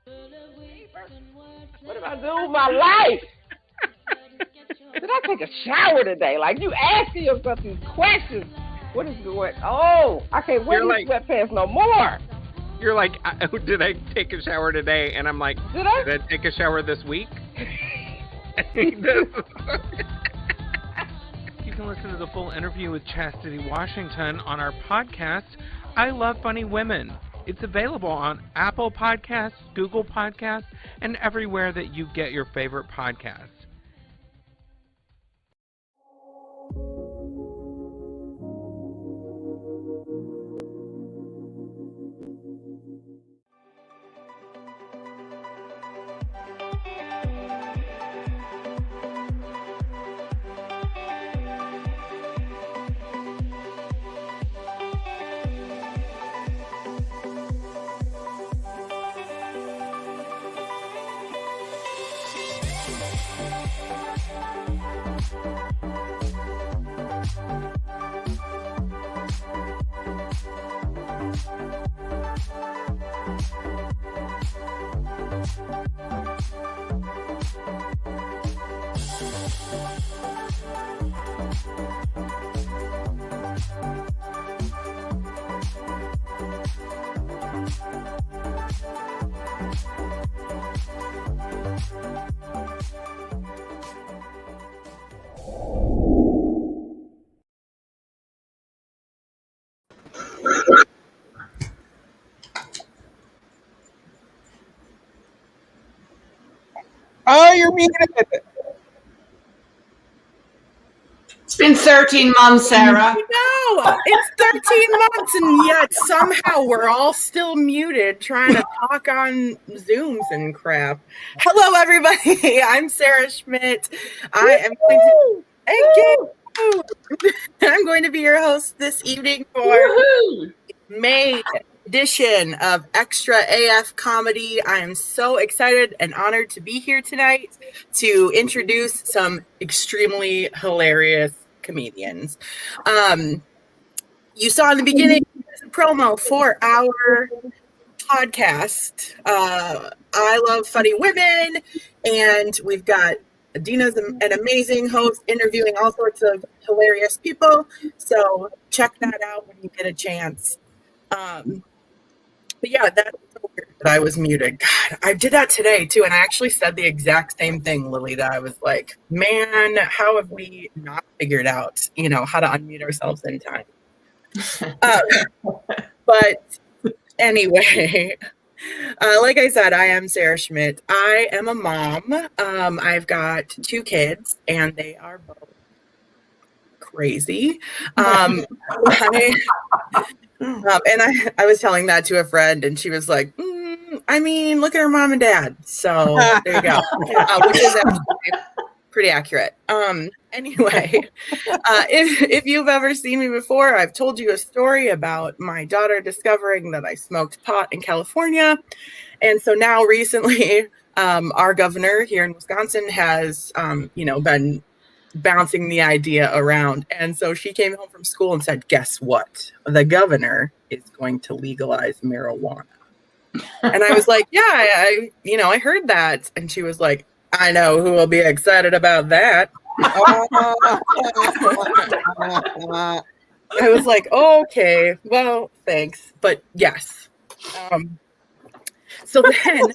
What am I doing with my life? Did I take a shower today? Like, you asking yourself these questions. What is going on? Oh, I can't wear these sweatpants no more. You're like, did I take a shower today? And I'm like, did I take a shower this week? You can listen to the full interview with Chastity Washington on our podcast, I Love Funny Women. It's available on Apple Podcasts, Google Podcasts, and everywhere that you get your favorite podcasts. Oh, you're muted. It's been 13 months, Sarah. No, it's 13 months, and yet somehow we're all still muted trying to talk on Zooms and crap. Hello, everybody. I'm Sarah Schmidt. I'm going to be your host this evening for May edition of ExtraAF Comedy. I am so excited and honored to be here tonight to introduce some extremely hilarious comedians. You saw in the beginning a promo for our podcast, I Love Funny Women, and we've got Adina's an amazing host interviewing all sorts of hilarious people, so check that out when you get a chance. But yeah, that's so weird that I was muted. God, I did that today too, and I actually said the exact same thing, Lily, that I was like, man, how have we not figured out, how to unmute ourselves in time? But anyway, like I said, I am Sarah Schmidt. I am a mom. I've got 2 kids, and they are both crazy. And I was telling that to a friend, and she was like, look at her mom and dad. So there you go, which is actually pretty accurate. Anyway, if you've ever seen me before, I've told you a story about my daughter discovering that I smoked pot in California. And so now recently, our governor here in Wisconsin has, been bouncing the idea around. And so she came home from school and said, guess what? The governor is going to legalize marijuana. And I was like, yeah, I heard that. And she was like, I know who will be excited about that. I was like, okay, well, thanks. But yes. So then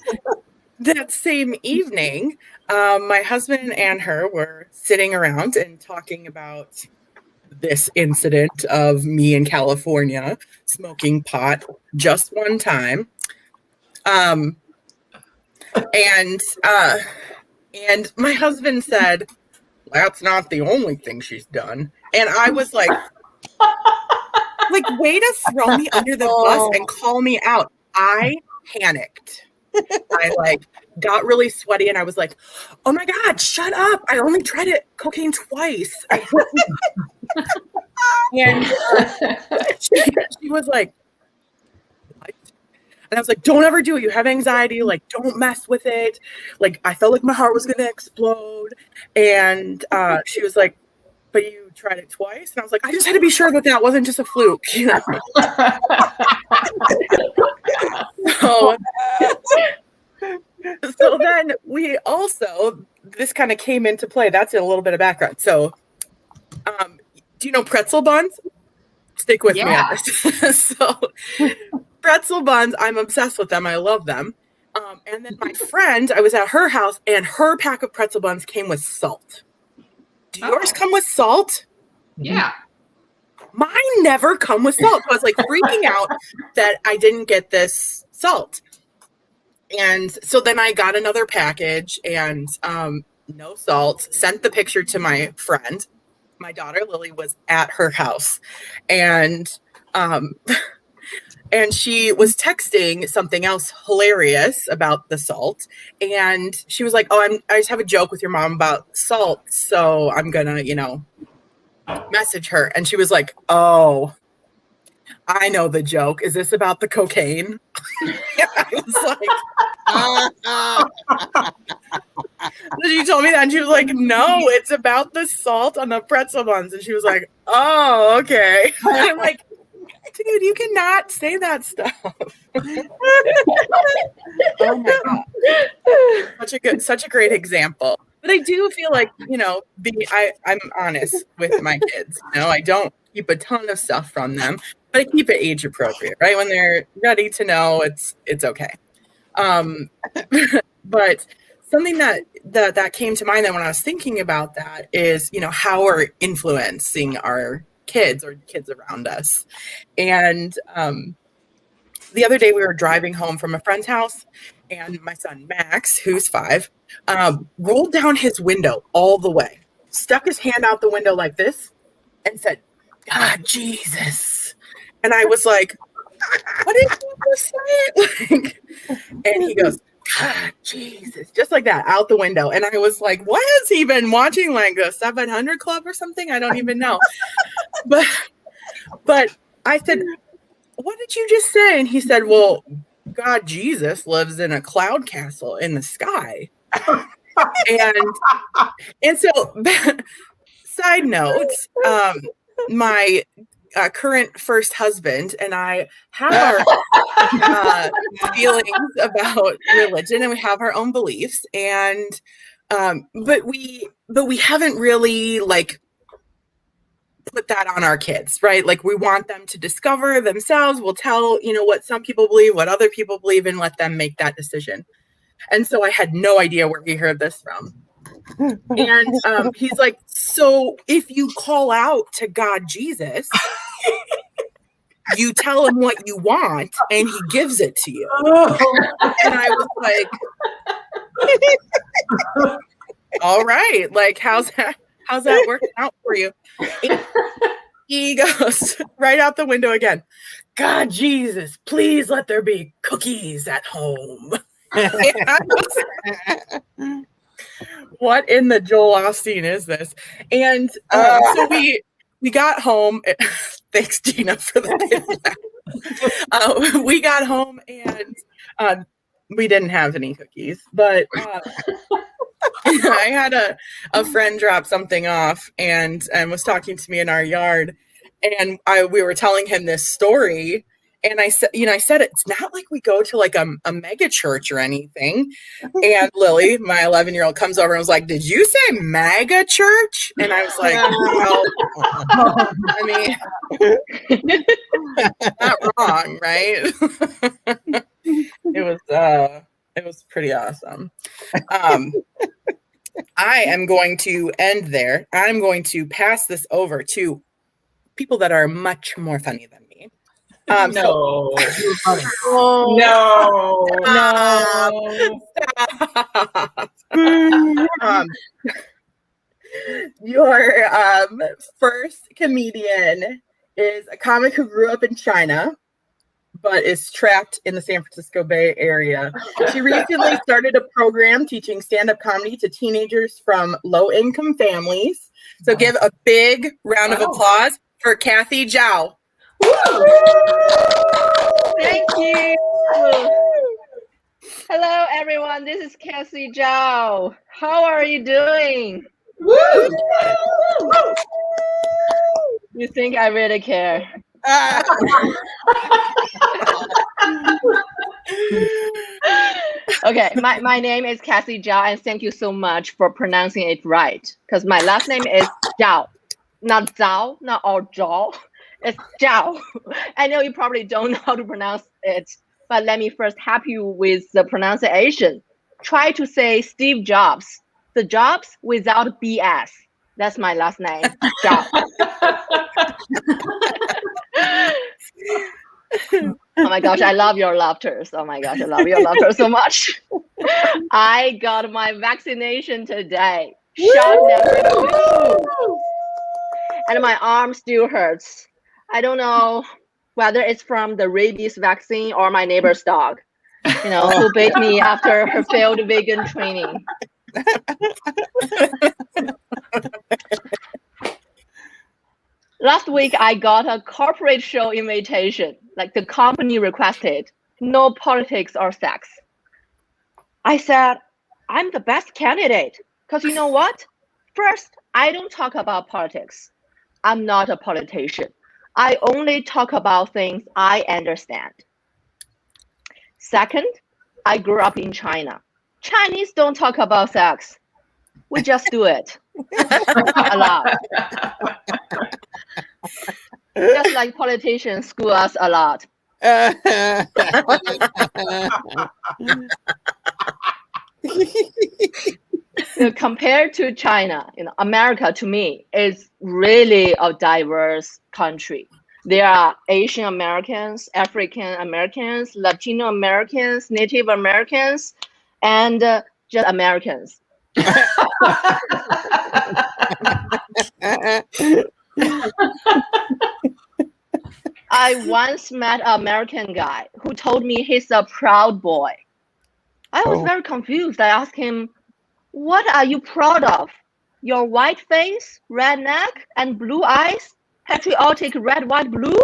that same evening, my husband and her were sitting around and talking about this incident of me in California smoking pot just one time. And my husband said, that's not the only thing she's done. And I was like, way to throw me under the bus and call me out. I panicked. I got really sweaty, and I was like, oh my God, shut up. I only tried cocaine twice. And she was like, what? And I was like, don't ever do it. You have anxiety. Don't mess with it. I felt like my heart was going to explode. And she was like, but you tried it twice? And I was like, I just had to be sure that wasn't just a fluke. So So then we also, this kind of came into play. That's a little bit of background. So, do you know pretzel buns? Stick with me on this. So, pretzel buns, I'm obsessed with them. I love them. And then my friend, I was at her house, and her pack of pretzel buns came with salt. Do yours come with salt? Yeah. Mine never come with salt. So I was like freaking out that I didn't get this salt. And so then I got another package and no salt, sent the picture to my friend. My daughter Lily was at her house, and she was texting something else hilarious about the salt. And she was like, I just have a joke with your mom about salt. So I'm gonna, message her. And she was like, oh, I know the joke. Is this about the cocaine? I was like, she told me that, and she was like, no, it's about the salt on the pretzel buns. And she was like, oh, okay. And I'm like, dude, you cannot say that stuff. Oh my God. Such a great example. But I do feel like, I'm honest with my kids. I don't keep a ton of stuff from them, but I keep it age appropriate, right? When they're ready to know, it's okay. But something that came to mind then when I was thinking about that is, how we're influencing our kids or kids around us. And the other day we were driving home from a friend's house, and my son Max, who's 5, rolled down his window all the way, stuck his hand out the window like this, and said, God, Jesus. And I was like, what did you just say? And he goes, God, Jesus, just like that, out the window. And I was like, what has he been watching, like the 700 Club or something? I don't even know. But I said, what did you just say? And he said, well, God, Jesus lives in a cloud castle in the sky. And so, side notes, my current first husband and I have our feelings about religion, and we have our own beliefs, and but we haven't really put that on our kids, right? Like, we want them to discover themselves. We'll tell what some people believe, what other people believe, and let them make that decision. And so I had no idea where he heard this from. And he's like, so if you call out to God Jesus, you tell him what you want and he gives it to you. And I was like, all right, like, how's that working out for you? And he goes right out the window again, God, Jesus, please let there be cookies at home. What in the Joel Osteen is this? And so we got home. Thanks, Gina, for the we got home, and we didn't have any cookies, but I had a friend drop something off and was talking to me in our yard, and we were telling him this story. And I said, it's not like we go to like a mega church or anything. And Lily, my 11-year-old, comes over and was like, did you say mega church? And I was like, well, I mean, not wrong, right? It was pretty awesome. I am going to end there. I'm going to pass this over to people that are much more funny than me. No. Your first comedian is a comic who grew up in China, but is trapped in the San Francisco Bay Area. She recently started a program teaching stand-up comedy to teenagers from low-income families. So give a big round of applause for Kathy Zhao. Thank you. Hello, everyone. This is Cassie Zhao. How are you doing? You think I really care? Okay, Okay, my name is Cassie Zhao, and thank you so much for pronouncing it right. Because my last name is Zhao, not Zhao, not all Zhao. It's Zhao. I know you probably don't know how to pronounce it, but let me first help you with the pronunciation. Try to say Steve Jobs. The Jobs without BS. That's my last name, Zhao. Oh my gosh, I love your laughter. Oh my gosh, I love your laughter so much. I got my vaccination today. Shot number 2. And my arm still hurts. I don't know whether it's from the rabies vaccine or my neighbor's dog, who bit me after her failed vegan training. Last week, I got a corporate show invitation, like the company requested, no politics or sex. I said, I'm the best candidate, because you know what? First, I don't talk about politics. I'm not a politician. I only talk about things I understand. Second, I grew up in China. Chinese don't talk about sex. We just do it. A lot. Just like politicians school us a lot. Compared to China, America to me is really a diverse country. There are Asian Americans, African Americans, Latino Americans, Native Americans, and just Americans. I once met an American guy who told me he's a proud boy. I was very confused. I asked him, what are you proud of? Your white face, red neck, and blue eyes? Patriotic red, white, blue?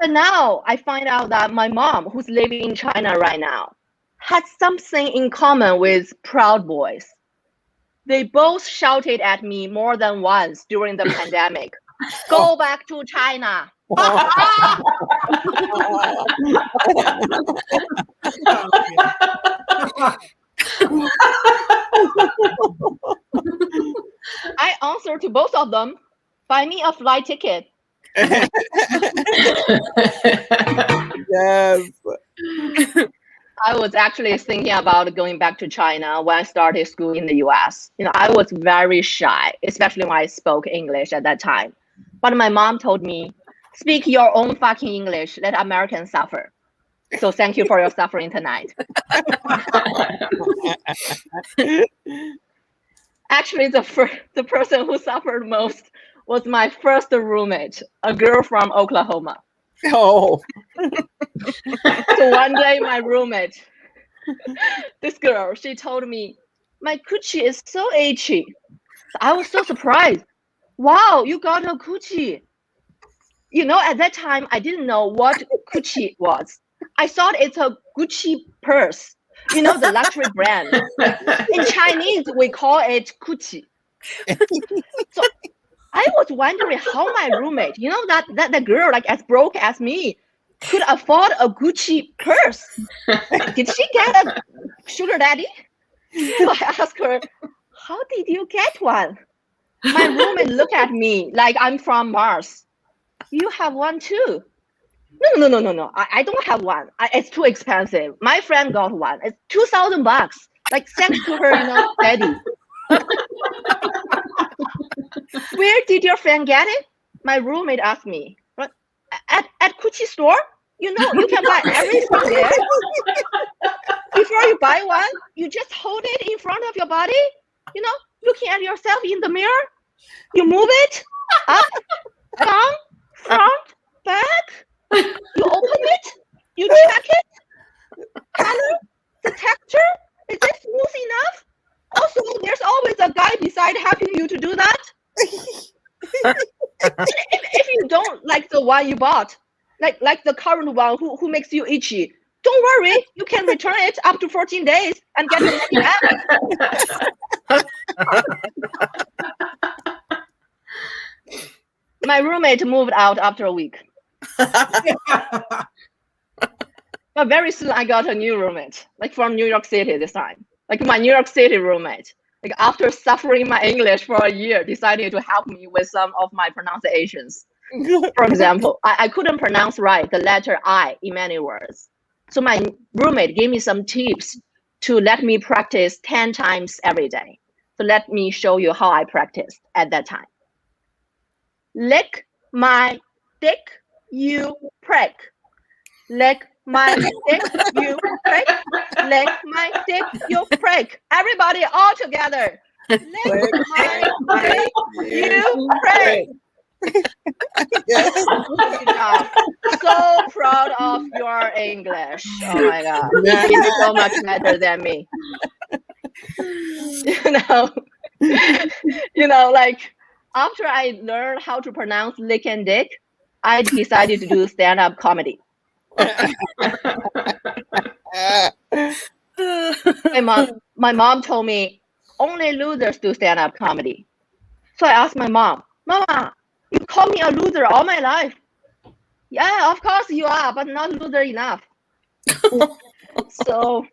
And now I find out that my mom, who's living in China right now, had something in common with Proud Boys. They both shouted at me more than once during the pandemic. Go back to China. I answered to both of them. Buy me a flight ticket. Yes. I was actually thinking about going back to China when I started school in the US. I was very shy, especially when I spoke English at that time. But my mom told me, speak your own fucking English, let Americans suffer. So thank you for your suffering tonight. Actually, the person who suffered most was my first roommate, a girl from Oklahoma. Oh. So one day, my roommate, this girl, she told me, my coochie is so itchy. I was so surprised. Wow, you got a coochie. At that time, I didn't know what coochie was. I thought it's a Gucci purse, the luxury brand. In Chinese, we call it coochie. So I was wondering how my roommate, that girl, like as broke as me, could afford a Gucci purse. Did she get a sugar daddy? So I asked her, how did you get one? My roommate looked at me like I'm from Mars. You have one too? No. I don't have one. It's too expensive. My friend got one. It's $2,000. Like thanks to her, daddy. Where did your friend get it? My roommate asked me. At Gucci store? You can buy everything there. Before you buy one, you just hold it in front of your body, looking at yourself in the mirror. You move it up, down, front, back. You open it. You check it. Color, the texture. Is it smooth enough? Also, there's always a guy beside helping you to do that. if you don't like the one you bought, like the current one who makes you itchy, don't worry. You can return it up to 14 days and get the money back. My roommate moved out after a week. But very soon I got a new roommate, like from New York City this time. Like my New York City roommate, like after suffering my English for a year, decided to help me with some of my pronunciations. For example, I couldn't pronounce right the letter I in many words. So my roommate gave me some tips to let me practice 10 times every day. So let me show you how I practiced at that time. Lick my dick, you prick. Lick my dick, you prick. Lick my dick, you prick. Everybody all together. Lick my dick, you prick. So proud of your English. Oh my God. You're so much better than me. Like after I learned how to pronounce lick and dick, I decided to do stand-up comedy. My mom told me only losers do stand-up comedy. So I asked my mom, Mama, you call me a loser all my life. Yeah, of course you are, but not loser enough. So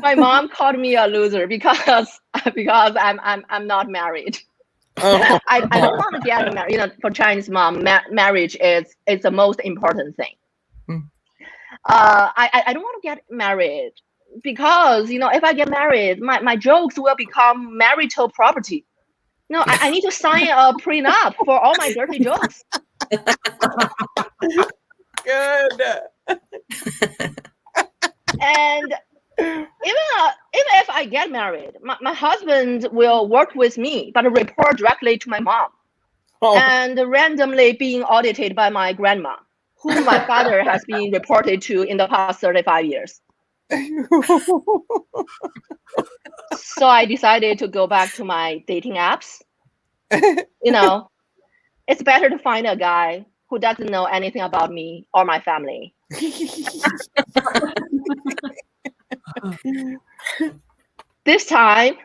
my mom called me a loser because I'm not married. I don't want to get married. For Chinese mom, marriage is the most important thing. I don't want to get married because if I get married, my jokes will become marital property. No, I need to sign a prenup for all my dirty jokes. Good. And even if I get married, my husband will work with me, but report directly to my mom. And randomly being audited by my grandma, whom my father has been reported to in the past 35 years. So I decided to go back to my dating apps. It's better to find a guy who doesn't know anything about me or my family. This time,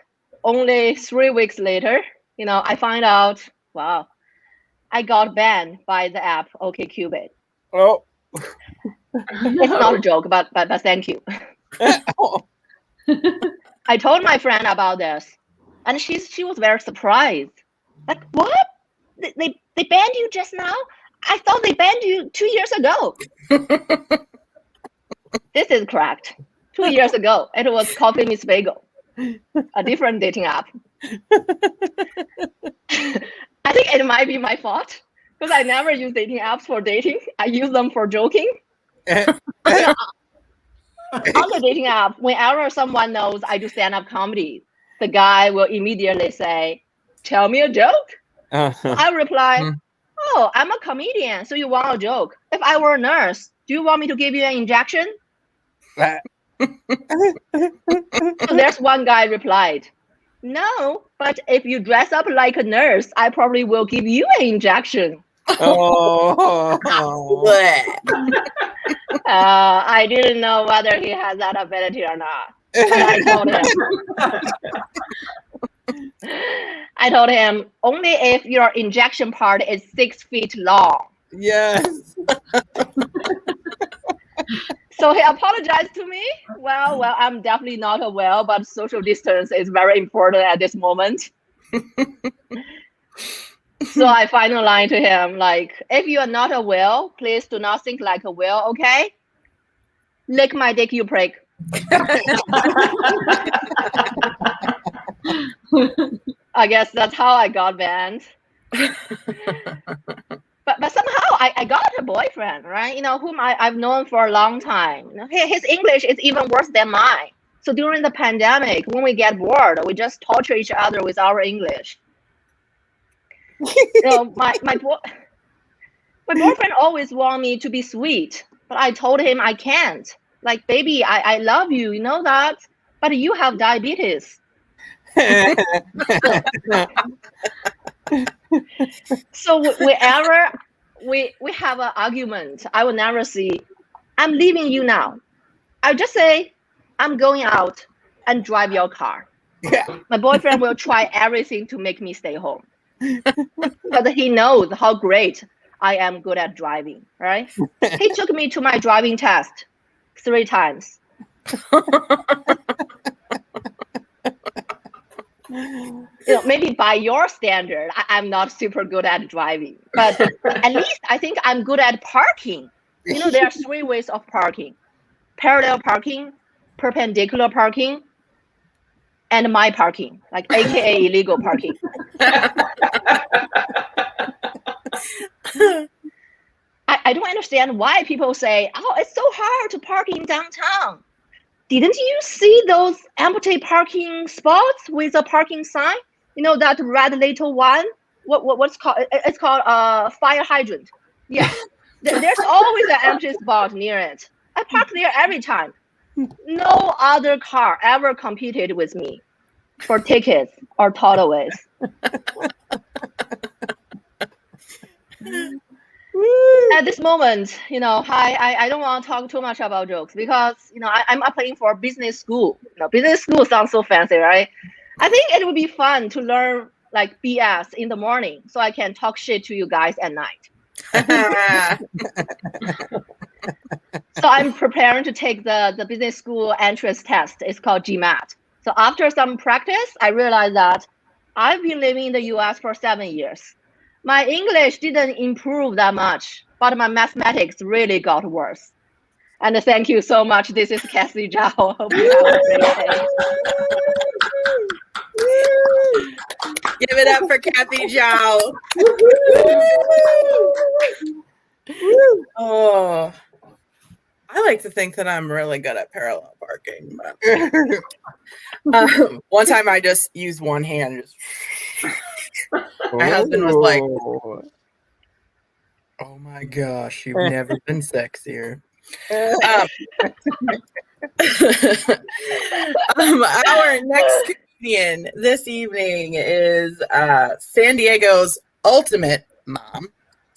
only 3 weeks later, I find out, wow, I got banned by the app OkCupid. Oh. It's not a joke, but thank you. I told my friend about this, and she was very surprised. Like, what? They banned you just now? I thought they banned you 2 years ago. This is correct. 2 years ago, it was Coffee Miss Bagel, a different dating app. I think it might be my fault because I never use dating apps for dating. I use them for joking. On the dating app, whenever someone knows I do stand-up comedy, the guy will immediately say, "Tell me a joke." I reply, "Oh, I'm a comedian, so you want a joke. If I were a nurse, do you want me to give you an injection?" So there's one guy replied, "No, but if you dress up like a nurse, I probably will give you an injection." I didn't know whether he has that ability or not. But I told him only if your injection part is 6 feet long. Yes. So he apologized to me. Well, I'm definitely not a whale, but social distance is very important at this moment. So I finally lied to him, like, if you are not a whale, please do not think like a whale, okay? Lick my dick, you prick. I guess that's how I got banned. But somehow I got a boyfriend, right? Whom I've known for a long time. His English is even worse than mine. So during the pandemic, when we get bored, we just torture each other with our English. My boyfriend always wanted me to be sweet, but I told him I can't. Like, baby, I love you, you know that, but you have diabetes. So whenever we have an argument, I will never say, "I'm leaving you now." I just say, "I'm going out and drive your car." My boyfriend will try everything to make me stay home. Because he knows how great I am good at driving, right? He took me to my driving test 3 times. Maybe by your standard, I'm not super good at driving, but at least I think I'm good at parking. There are 3 ways of parking: parallel parking, perpendicular parking, and my parking, like AKA illegal parking. I don't understand why people say, oh, it's so hard to park in downtown. Didn't you see those empty parking spots with a parking sign? That red little one? What's called? It's called fire hydrant. Yeah. There's always an empty spot near it. I park there every time. No other car ever competed with me for tickets or totaways. At this moment, I don't want to talk too much about jokes because, I'm applying for business school. Business school sounds so fancy, right? I think it would be fun to learn like BS in the morning so I can talk shit to you guys at night. So I'm preparing to take the business school entrance test. It's called GMAT. So after some practice, I realized that I've been living in the US for 7 years. My English didn't improve that much, but my mathematics really got worse. And thank you so much. This is Cassie Zhao. Hope you have a great day. Give it up for Kathy Zhao. Oh, I like to think that I'm really good at parallel parking. But one time I just used one hand. My husband was like, "Oh my gosh, you've never been sexier." Our next comedian this evening is San Diego's ultimate mom.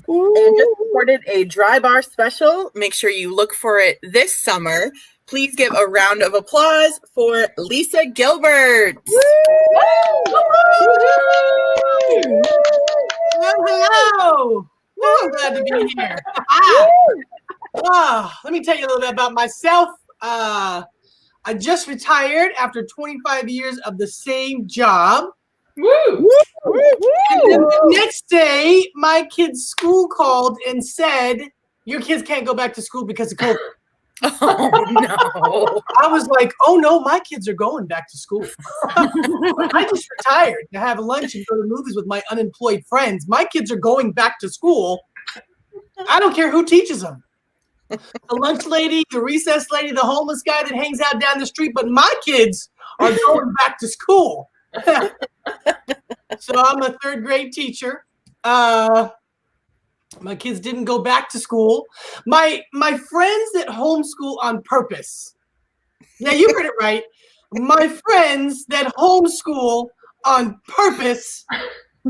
And just recorded a dry bar special. Make sure you look for it this summer. Please give a round of applause for Lisa Gilbert. Hello. I'm glad to be here. Let me tell you a little bit about myself. I just retired after 25 years of the same job. Woo! And then the next day, my kid's school called and said, your kids can't go back to school because of COVID. Oh, no. I was like, oh, no, my kids are going back to school. I just retired to have lunch and go to movies with my unemployed friends. My kids are going back to school. I don't care who teaches them. The lunch lady, the recess lady, the homeless guy that hangs out down the street, but my kids are going back to school. So I'm a 3rd grade teacher. My kids didn't go back to school. My friends that homeschool on purpose. Yeah, you heard it right. My friends that homeschool on purpose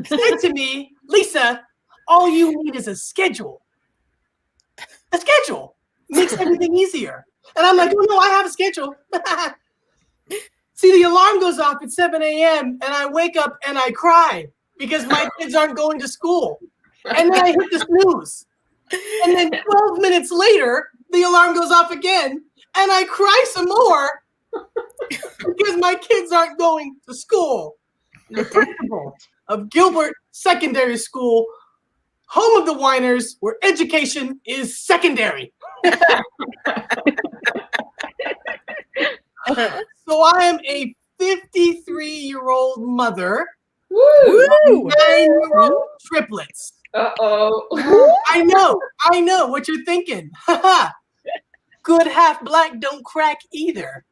said to me, Lisa, all you need is a schedule. A schedule makes everything easier. And I'm like, oh no, I have a schedule. See, the alarm goes off at 7 a.m. and I wake up and I cry because my kids aren't going to school. And then I hit the snooze. And then 12 minutes later, the alarm goes off again and I cry some more because my kids aren't going to school. The principal of Gilbert Secondary School, home of the whiners, where education is secondary. So I am a 53-year-old mother. Woo! 9-year-old triplets. Uh-oh. I know what you're thinking. Good half black don't crack either.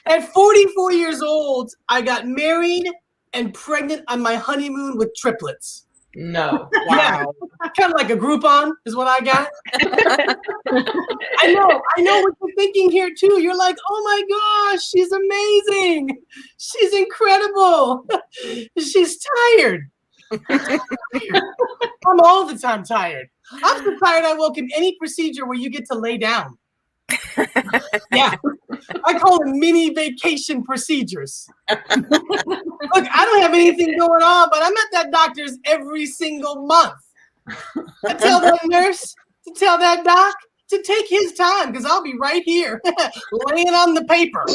At 44 years old, I got married and pregnant on my honeymoon with triplets. No. Wow. Yeah, kind of like a Groupon is what I got. I know what you're thinking here too. You're like, oh my gosh, she's amazing. She's incredible. She's tired. I'm all the time tired. I'm so tired I welcome any procedure where you get to lay down. Yeah. I call them mini vacation procedures. Look, I don't have anything going on, but I'm at that doctor's every single month. I tell that nurse to tell that doc to take his time because I'll be right here laying on the paper.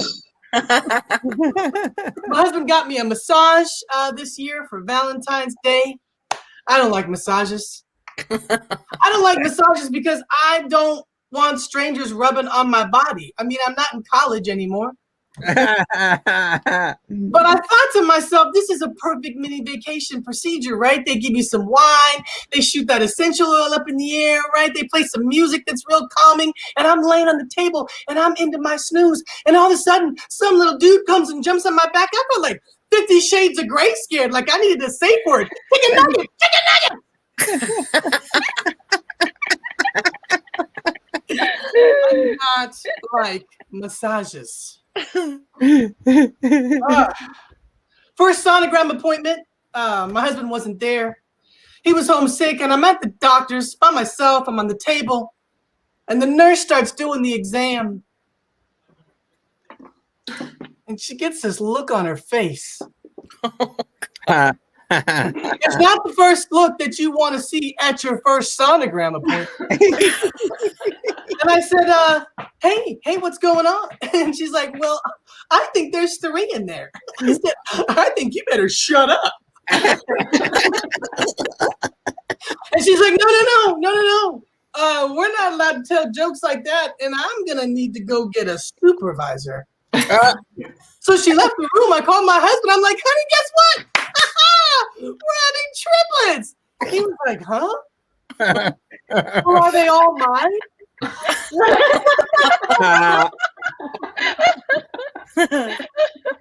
My husband got me a massage this year for Valentine's Day. I don't like massages. I don't like massages because I don't want strangers rubbing on my body. I mean, I'm not in college anymore. But I thought to myself, this is a perfect mini vacation procedure, right? They give you some wine, they shoot that essential oil up in the air, right? They play some music that's real calming, and I'm laying on the table and I'm into my snooze, and all of a sudden, some little dude comes and jumps on my back. I felt like 50 Shades of Grey scared, like I needed a safe word. Chicken nugget, chicken nugget. I do not like massages. First sonogram appointment, my husband wasn't there. He was homesick, and I'm at the doctor's by myself. I'm on the table, and the nurse starts doing the exam, and she gets this look on her face. It's not the first look that you want to see at your first sonogram appointment. And I said, hey, what's going on? And she's like, well, I think there's 3 in there. I said, I think you better shut up. And she's like, no. We're not allowed to tell jokes like that, and I'm going to need to go get a supervisor. So she left the room. I called my husband. I'm like, honey, guess what? We're having triplets. He was like, huh? Well, are they all mine?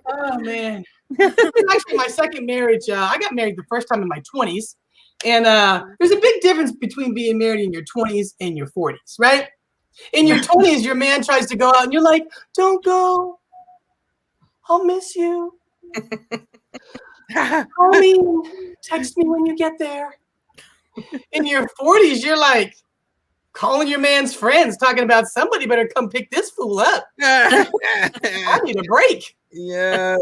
Oh, man. It's actually my second marriage. I got married the first time in my 20s. And there's a big difference between being married in your 20s and your 40s, right? In your 20s, your man tries to go out and you're like, don't go. I'll miss you. Call me. Text me when you get there. In your 40s, you're like calling your man's friends, talking about somebody better come pick this fool up. I need a break. Yes.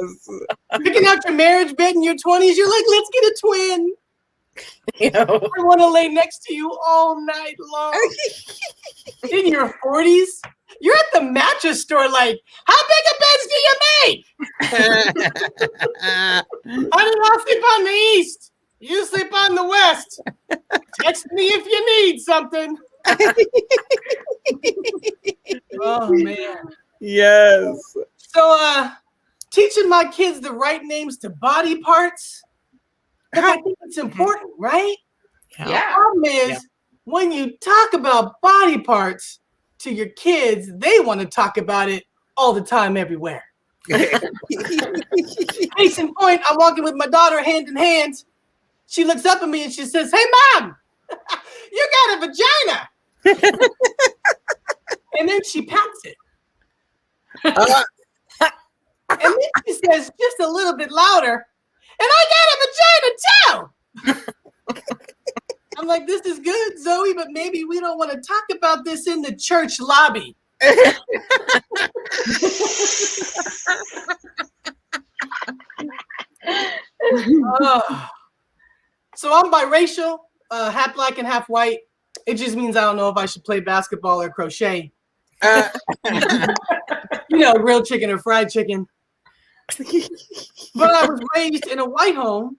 Picking out your marriage bed in your 20s, you're like, let's get a twin. I want to lay next to you all night long. In your 40s, you're at the mattress store like, how big of beds do you make? I do not sleep on the east. You sleep on the west. Text me if you need something. Oh, man. Yes. So, teaching my kids the right names to body parts, I think it's important, right? Yeah. The problem is when you talk about body parts to your kids, they want to talk about it all the time, everywhere. Case in point, I'm walking with my daughter hand in hand. She looks up at me and she says, hey, Mom, you got a vagina. And then she pats it. And then she says, just a little bit louder, and I got a vagina too. I'm like, this is good, Zoe, but maybe we don't want to talk about this in the church lobby. So I'm biracial, half black and half white. It just means I don't know if I should play basketball or crochet. Grilled chicken or fried chicken. But I was raised in a white home,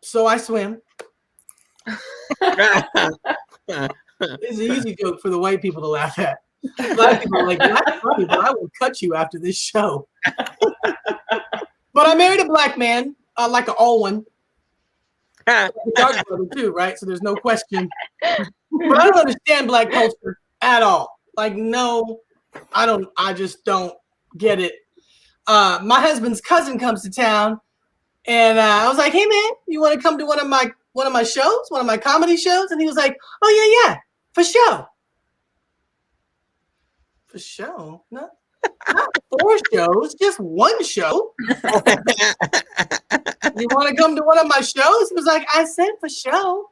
so I swim. It's an easy joke for the white people to laugh at. Black people are like, that's funny, but I will cut you after this show. But I married a black man, like an all one. Dark brother too, right? So there's no question. But I don't understand black culture at all. Like, no, I just don't get it. My husband's cousin comes to town, and I was like, hey man, you want to come to one of my shows, one of my comedy shows? And he was like, oh yeah, for sure. For show? Not 4 shows, just 1 show. You want to come to one of my shows? He was like, I said for show.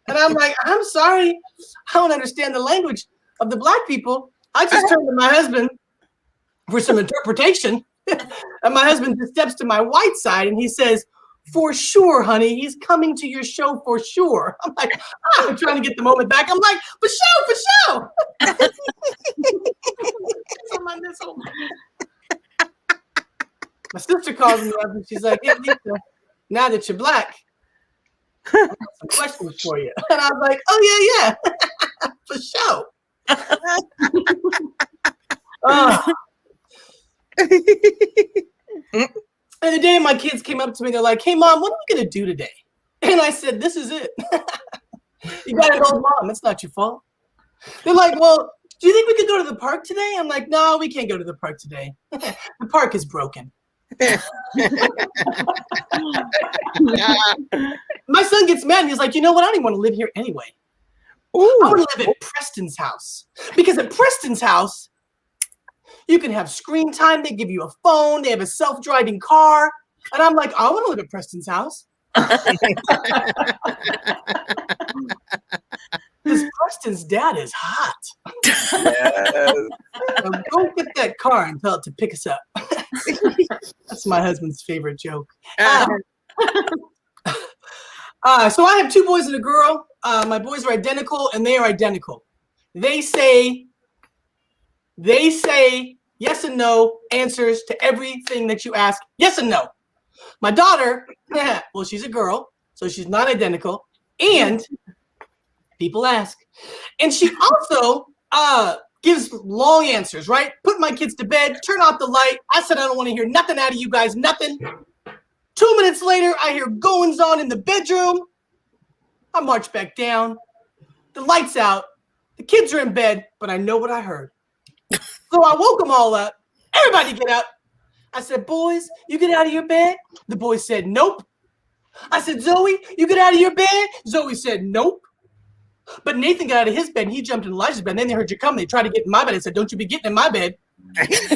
And I'm like, I'm sorry, I don't understand the language of the black people. I just turned to my husband for some interpretation. And my husband just steps to my white side and he says, "For sure, honey, he's coming to your show for sure." I'm like, I'm trying to get the moment back. I'm like, for sure. My sister calls me up and she's like, "Hey, Lisa, now that you're black, I have some questions for you." And I was like, "Oh, yeah, for sure." And the day my kids came up to me, they're like, "Hey, Mom, what are we going to do today?" And I said, "This is it." You got an old mom. It's not your fault. They're like, "Well, do you think we could go to the park today?" I'm like, "No, we can't go to the park today. The park is broken." My son gets mad and he's like, "You know what? I don't even want to live here anyway. I want to live at Preston's house. Because at Preston's house, you can have screen time. They give you a phone. They have a self-driving car." And I'm like, "I want to live at Preston's house." Because Preston's dad is hot. Yes. So go get that car and tell it to pick us up. That's my husband's favorite joke. So I have 2 boys and a girl. My boys are identical, and they are identical. They say yes and no answers to everything that you ask. Yes and no. My daughter, well, she's a girl, so she's not identical. And people ask. And she also gives long answers, right? Put my kids to bed, turn off the light. I said, "I don't want to hear nothing out of you guys, nothing." 2 minutes later, I hear goings on in the bedroom. I march back down. The light's out. The kids are in bed, but I know what I heard. So I woke them all up. "Everybody get up." I said, "Boys, you get out of your bed?" The boys said, "Nope." I said, "Zoe, you get out of your bed?" Zoe said, "Nope." But Nathan got out of his bed and he jumped in Elijah's bed. And then they heard you come. They tried to get in my bed. I said, "Don't you be getting in my bed."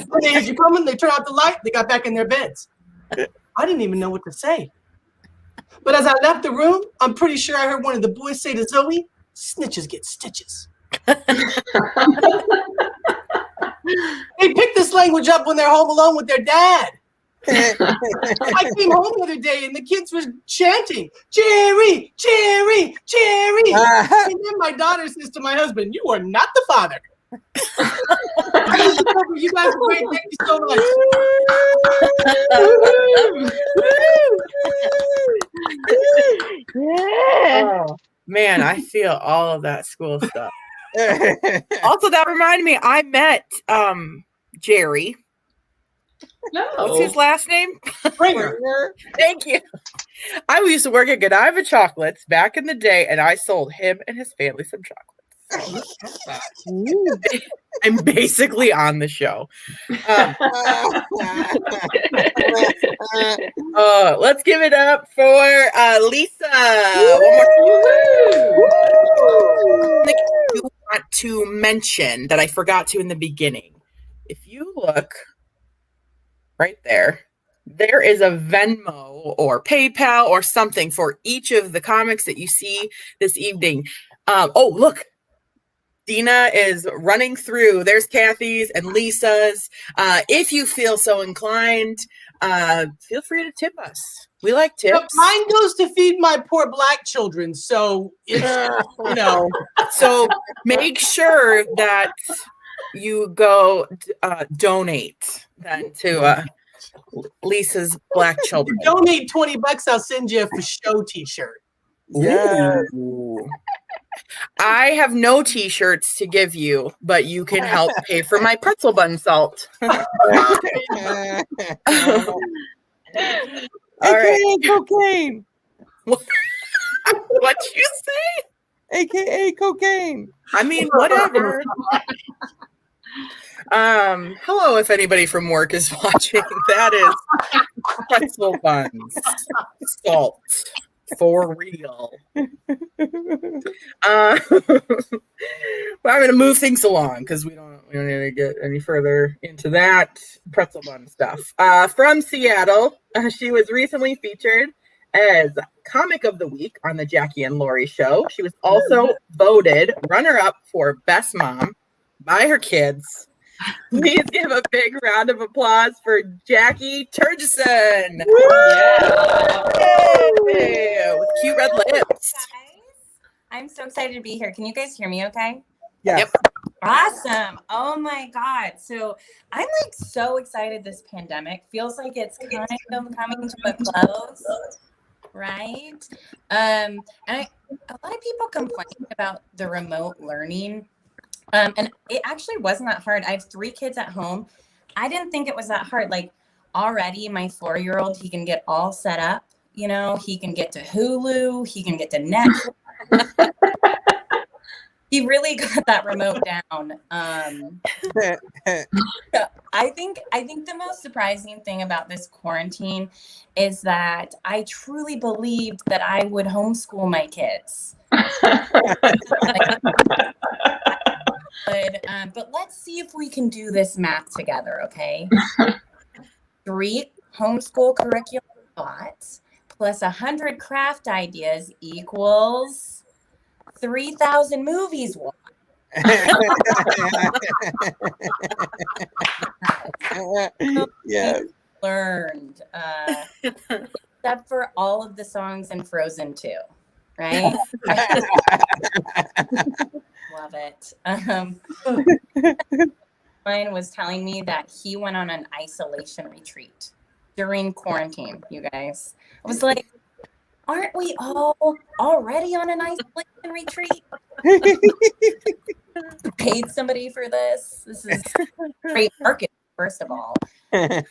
When they heard you coming, they turned out the light. They got back in their beds. I didn't even know what to say. But as I left the room, I'm pretty sure I heard one of the boys say to Zoe, "Snitches get stitches." They pick this language up when they're home alone with their dad. I came home the other day and the kids were chanting, "Jerry, Jerry, Jerry." And then my daughter says to my husband, "You are not the father." You guys are great. Thank you so much. Yeah. Oh, man, I feel all of that school stuff. Also, that reminded me, I met Jerry. No. What's his last name? Springer. Thank you. I used to work at Godiva Chocolates back in the day, and I sold him and his family some chocolates. I'm basically on the show. Let's give it up for Lisa. I want to mention that I forgot to in the beginning. If you look right there, there is a Venmo or PayPal or something for each of the comics that you see this evening. Oh, look. Dina is running through. There's Kathy's and Lisa's. If you feel so inclined, feel free to tip us. We like tips. Mine goes to feed my poor black children. So, it's, So make sure that you go donate then to Lisa's black children. Donate $20. I'll send you a for show t-shirt. Yeah. I have no t-shirts to give you, but you can help pay for my pretzel bun salt. All AKA cocaine. What'd you say? AKA cocaine. I mean, whatever. Hello, if anybody from work is watching. That is pretzel buns. Salt. For real. But I'm going to move things along because we don't need to get any further into that pretzel bun stuff. From Seattle, she was recently featured as Comic of the Week on the Jackie and Laurie Show. She was also voted runner-up for Best Mom by her kids. Please give a big round of applause for Jackie Turgeson. Yay! With cute red lips. I'm so excited to be here. Can you guys hear me okay? Yes. Yep. Awesome. Oh my God. So I'm like so excited this pandemic. Feels like it's kind of coming to a close, right? And a lot of people complain about the remote learning. And it actually wasn't that hard. I have 3 kids at home. I didn't think it was that hard. Like already my 4-year-old, he can get all set up. You know, he can get to Hulu. He can get to Netflix. He really got that remote down. So I think the most surprising thing about this quarantine is that I truly believed that I would homeschool my kids. But let's see if we can do this math together, okay? 3 homeschool curriculum thoughts plus 100 craft ideas equals 3,000 movies watched. Yeah. Learned, except for all of the songs in Frozen 2, right? Love it. Mine was telling me that he went on an isolation retreat during quarantine, you guys. I was like, aren't we all already on an isolation retreat? Paid somebody for this. This is great marketing, first of all. It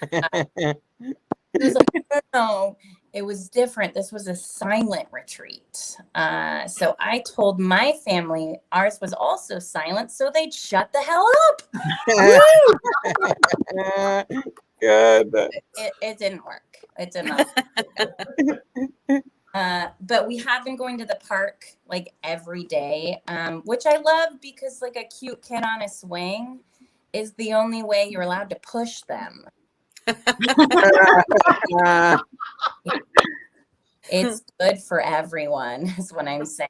was like, no, it was different. This was a silent retreat. So I told my family ours was also silent, so they'd shut the hell up. Good. It didn't work. It did not. But we have been going to the park like every day, which I love because like a cute kid on a swing is the only way you're allowed to push them. It's good for everyone, is what I'm saying.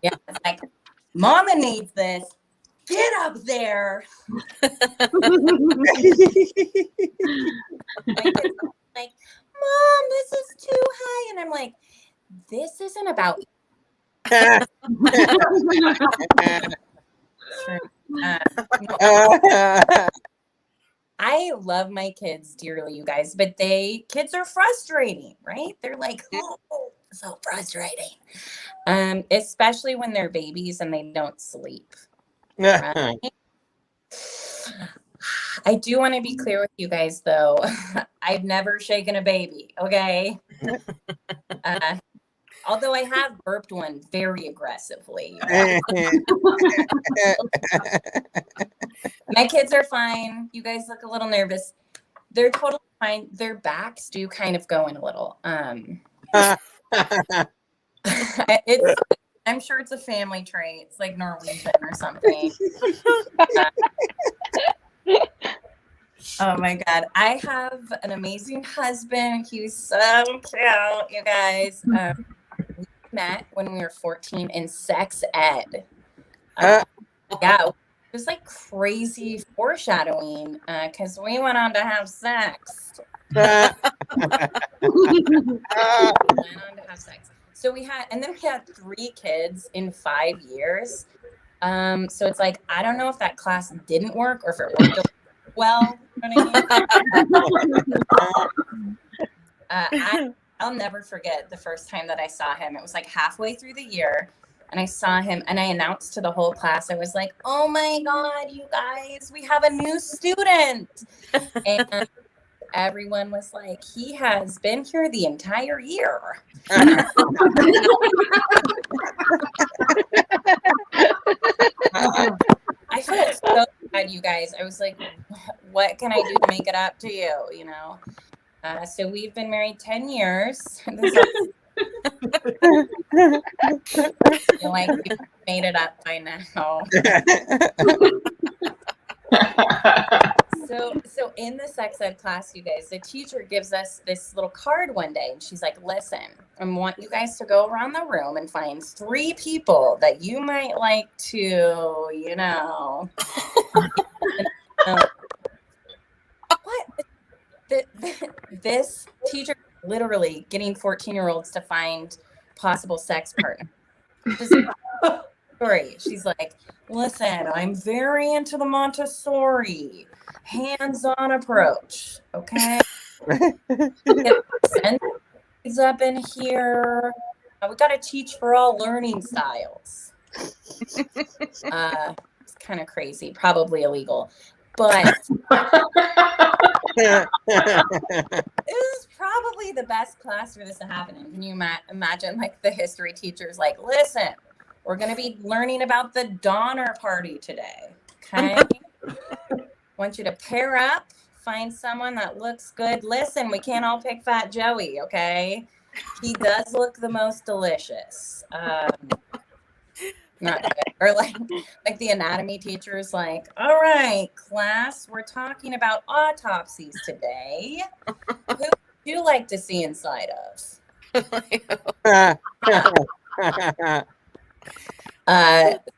Yeah, it's like, Mama needs this. Get up there. Like, Mom, this is too high. And I'm like, this isn't about I love my kids dearly, you guys, but kids are frustrating, right? They're like, oh, so frustrating. Especially when they're babies and they don't sleep. Right? I do want to be clear with you guys, though. I've never shaken a baby, okay? Although I have burped one very aggressively. My kids are fine. You guys look a little nervous. They're totally fine. Their backs do kind of go in a little. I'm sure it's a family trait. It's like Norwegian or something. Oh my God. I have an amazing husband. He's so cute, you guys. We met when we were 14 in sex ed. Yeah, it was like crazy foreshadowing because we went on to have sex. So we had 3 kids in 5 years. So it's like, I don't know if that class didn't work or if it worked well. You know what I mean? I'll never forget the first time that I saw him. It was like halfway through the year. And I saw him and I announced to the whole class, I was like, oh my God, you guys, we have a new student. And everyone was like, he has been here the entire year. I felt so bad, you guys. I was like, what can I do to make it up to you? You know? So we've been married 10 years. I feel like we made it up by now. So in the sex ed class, you guys, the teacher gives us this little card one day, and she's like, listen, I want you guys to go around the room and find 3 people that you might like to, you know, What? This teacher literally getting 14-year-olds to find possible sex partners. This story. She's like, listen, I'm very into the Montessori hands-on approach. Okay. Send up in here. We got to teach for all learning styles. It's kind of crazy, probably illegal, but this is probably the best class for this to happen in. Can you imagine like the history teachers like, listen, we're going to be learning about the Donner Party today. Okay. Want you to pair up, find someone that looks good. Listen, we can't all pick Fat Joey. Okay. He does look the most delicious. Not good. Or like the anatomy teacher's like, all right, class, we're talking about autopsies today. Who would you like to see inside of?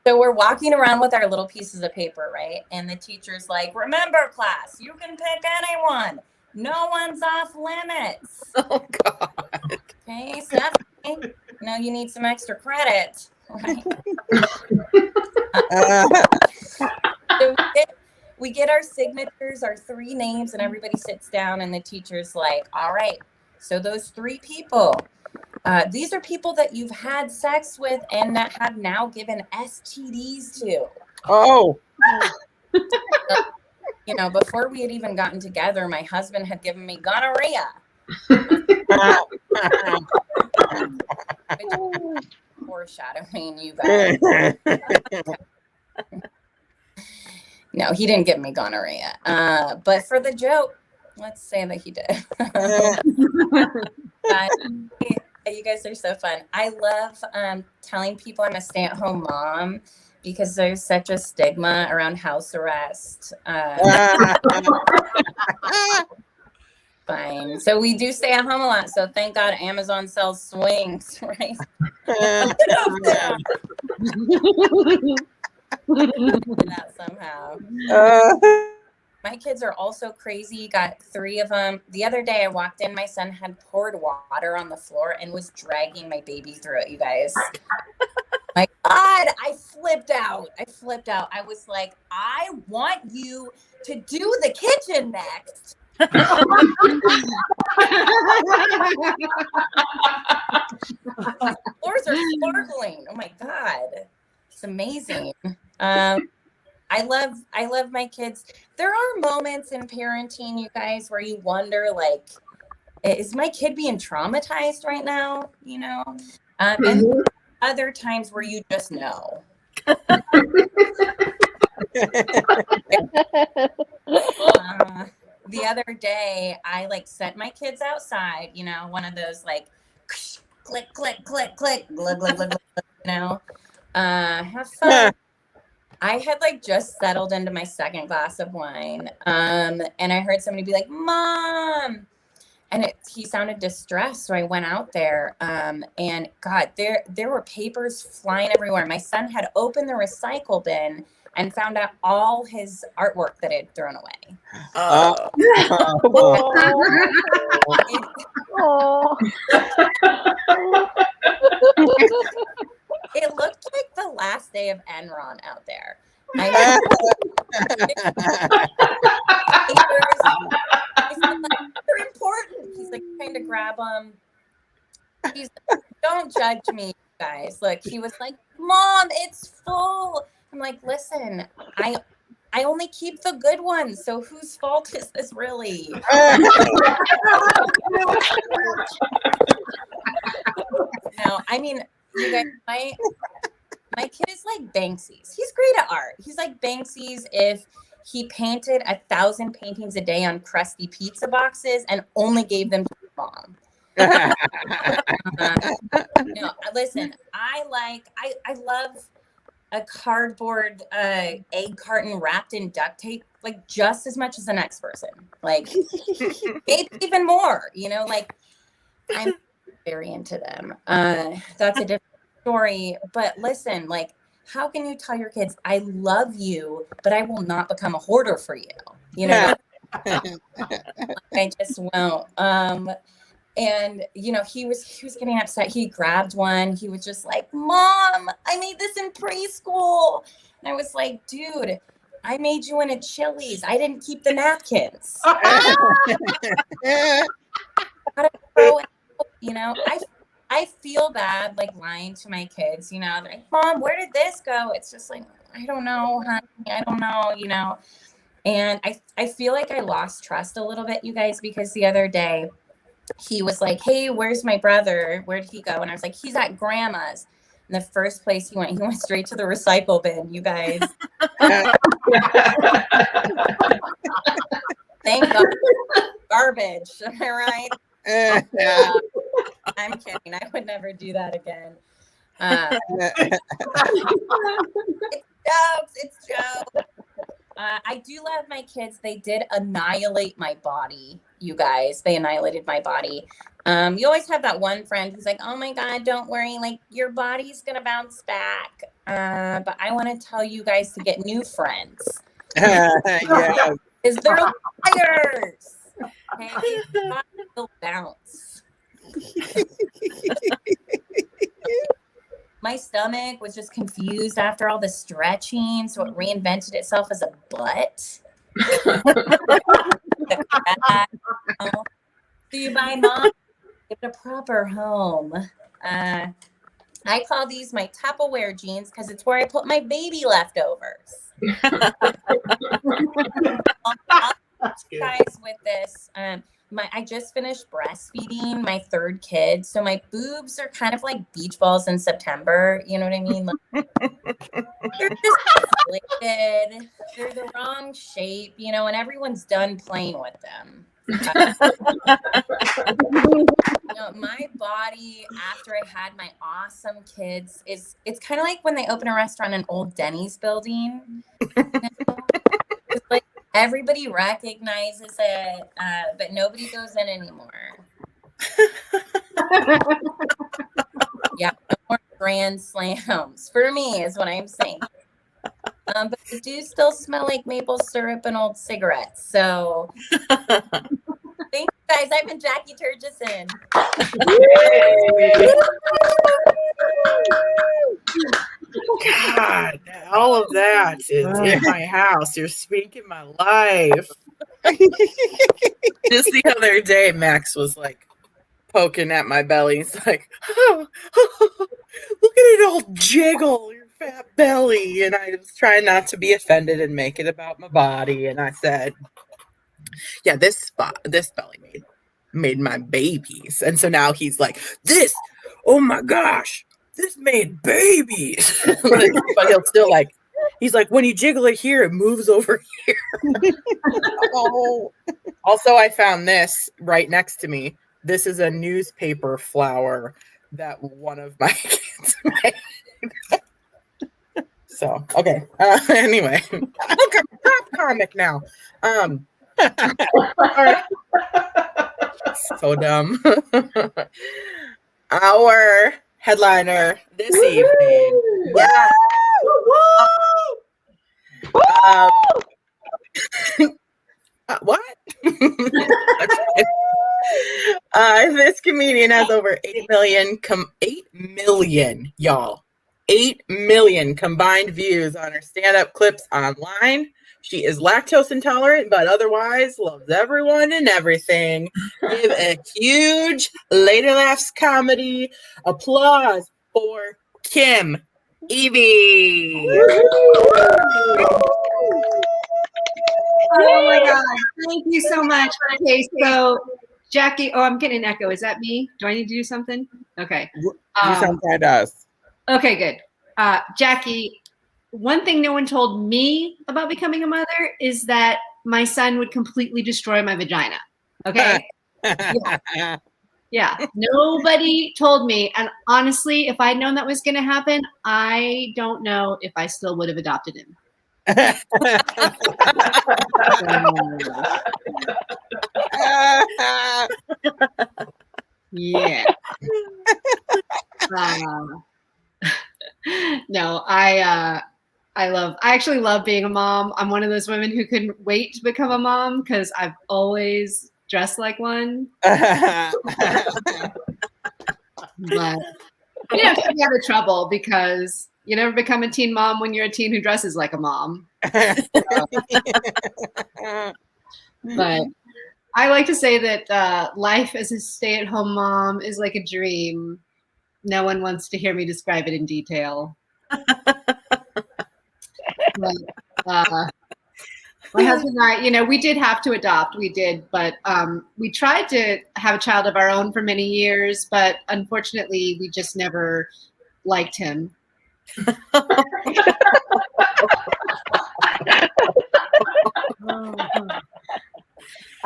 So we're walking around with our little pieces of paper, right? And the teacher's like, remember, class, you can pick anyone. No one's off limits. Oh, God. Okay, Stephanie, you need some extra credit. Right. So we get our signatures, our 3 names, and everybody sits down, and the teacher's like, all right, so those 3 people, these are people that you've had sex with and that have now given STDs to. Oh. Before we had even gotten together, my husband had given me gonorrhea. Foreshadowing, you guys. No, he didn't give me gonorrhea. But for the joke, let's say that he did. You guys are so fun. I love telling people I'm a stay-at-home mom because there's such a stigma around house arrest. Fine. So we do stay at home a lot. So thank God Amazon sells swings, right? That somehow. My kids are also crazy. Got 3 of them. The other day I walked in, my son had poured water on the floor and was dragging my baby through it, you guys. My God, I flipped out. I was like, I want you to do the kitchen next. The floors are sparkling. Oh my God. It's amazing. I love my kids. There are moments in parenting, you guys, where you wonder, like, is my kid being traumatized right now? And other times where you just know. The other day, I sent my kids outside, one of those click, click, click, click, glug, glug, glug, glug, have fun. I had just settled into my second glass of wine. And I heard somebody be like, Mom. And he sounded distressed. So I went out there. And God, there were papers flying everywhere. My son had opened the recycle bin and found out all his artwork that I'd thrown away. It looked like the last day of Enron out there. They're important. He's trying to grab them. He's like, don't judge me, guys. Look, he was like, Mom, it's full. I'm like, listen, I only keep the good ones. So whose fault is this really? No, I mean, you guys, my kid is like Banksy's. He's great at art. He's like Banksy's if he painted 1,000 paintings a day on crusty pizza boxes and only gave them to his mom. No, listen, I love a cardboard egg carton wrapped in duct tape just as much as the next person. Maybe even more, I'm very into them. That's a different story. But listen, how can you tell your kids, I love you, but I will not become a hoarder for you? You know, I just won't. And you know, he was getting upset. He grabbed one. He was just like, Mom, I made this in preschool. And I was like, dude, I made you in a Chili's. I didn't keep the napkins. You know, I feel bad like lying to my kids, you know, they're like, Mom, where did this go? It's just like, I don't know, honey. I don't know, you know. And I feel like I lost trust a little bit, you guys, because the other day he was like, hey, where's my brother? Where did he go? And I was like, he's at grandma's. And the first place he went straight to the recycle bin, you guys. Thank God. Garbage. Am I right? I'm kidding. I would never do that again. It's jokes. I do love my kids. They did annihilate my body, you guys. They annihilated my body. You always have that one friend who's like, oh my God, don't worry. Like, your body's going to bounce back. But I want to tell you guys to get new friends. Yeah. Is they're liars. Okay? Your body will bounce. My stomach was just confused after all the stretching, so it reinvented itself as a butt. So you buy mom, give it a proper home. I call these my Tupperware jeans because it's where I put my baby leftovers. Guys, with this, I just finished breastfeeding my third kid, so my boobs are kind of like beach balls in September. You know what I mean? Like, they're just inflated. They're the wrong shape, you know, and everyone's done playing with them. You know, my body after I had my awesome kids it's kind of like when they open a restaurant in old Denny's building. You know? It's like everybody recognizes it, but nobody goes in anymore. Yeah, no more grand slams for me is what I'm saying. But they do still smell like maple syrup and old cigarettes. So thank you guys. I've been Jackie Turgison. God, all of that is in my house. You're speaking my life. Just the other day, Max was like poking at my belly. He's like, oh, look at it all jiggle, your fat belly. And I was trying not to be offended and make it about my body. And I said, yeah, this belly made my babies. And so now he's like, oh my gosh, this made babies. But he'll still like, he's like, when you jiggle it here, it moves over here. Oh. Also, I found this right next to me. This is a newspaper flower that one of my kids made. So, okay. Anyway, look, I'm a pop comic now. So dumb. Our headliner this evening. Yeah. What? This comedian has over 8 million, y'all. 8 million combined views on her stand-up clips online. She is lactose intolerant, but otherwise loves everyone and everything. Give a huge Lady Laughs Comedy applause for Kim Evie. Oh my God. Thank you so much. Okay, so Jackie, I'm getting an echo. Is that me? Do I need to do something? Okay. You sound kind of us. Okay, good. Jackie, one thing no one told me about becoming a mother is that my son would completely destroy my vagina. Okay? Yeah. Nobody told me. And honestly, if I'd known that was going to happen, I don't know if I still would have adopted him. Yeah. No, I actually love being a mom. I'm one of those women who couldn't wait to become a mom because I've always dressed like one. But you know, keep me out of trouble because you never become a teen mom when you're a teen who dresses like a mom. But I like to say that life as a stay-at-home mom is like a dream. No one wants to hear me describe it in detail. But, my husband and I, you know, we did have to adopt. We did, but we tried to have a child of our own for many years, but unfortunately, we just never liked him.